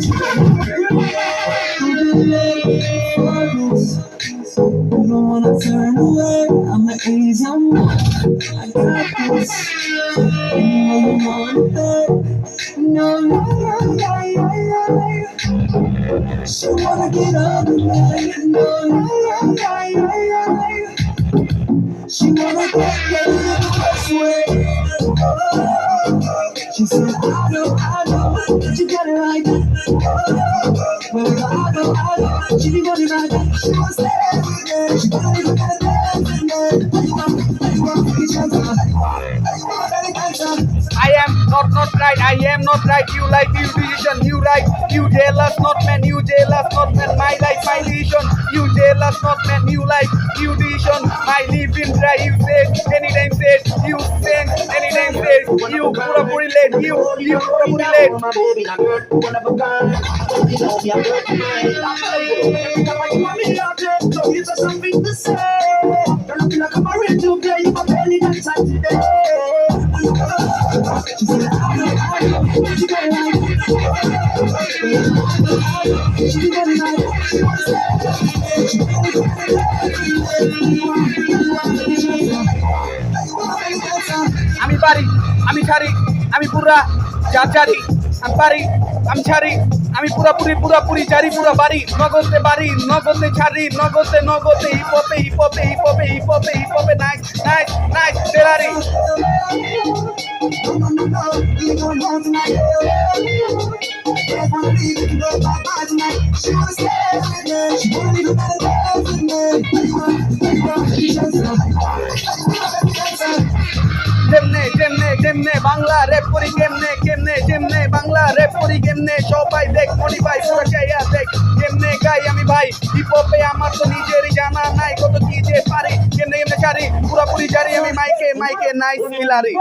You don't wanna turn away. I'm an easy man. I got this. You know you want it. No, no, no, no, no, no. She wanna get up tonight. No, no, no, no, no, no. She wanna get ready the best way. She said, I know, you got it right. Well, I know, she be running right. She wants to every day. She wanna even get a dance in there. You want each other. You want any answer. I am not right, I am not right. You like you decision, you right. You jealous, not man, you jealous, not man. My life, my decision. You jealous, not man, you like you decision. My living try, you say, anytime say, you sing, anytime say, you pura puri late, you pura puri late. My baby, I'm good, one of a kind. You know me, I'm good tonight. I'm so you got something to say. You're looking like I'm ready to play. You my belly that time today. She said, I know, you got it right. She got it right. আমি পারি, আমি ছাড়ি, আমি পুরা জারি, আমি পারি, আমি ছাড়ি, আমি পুরাপুরি জারি পুরা বাড়ি, নগদে বাড়ি, নগদে ছাড়ি, নগদে হিপহপে নাইস ফেরারি। যেমনে বাংলা র্যাপ করি কেমনে বাংলা র্যাপ করি কেমনে সবাই দেখ মডিফাই পুরো চাইয়া দেখ কেমনে গাই আমি ভাই হিপ হপে আমার তো নিজেরই জানা নাই কত কি যে পারি কেমনে ছাড়ি পুরাপুরি জারি আমি মাইকে নাইস মিলারি।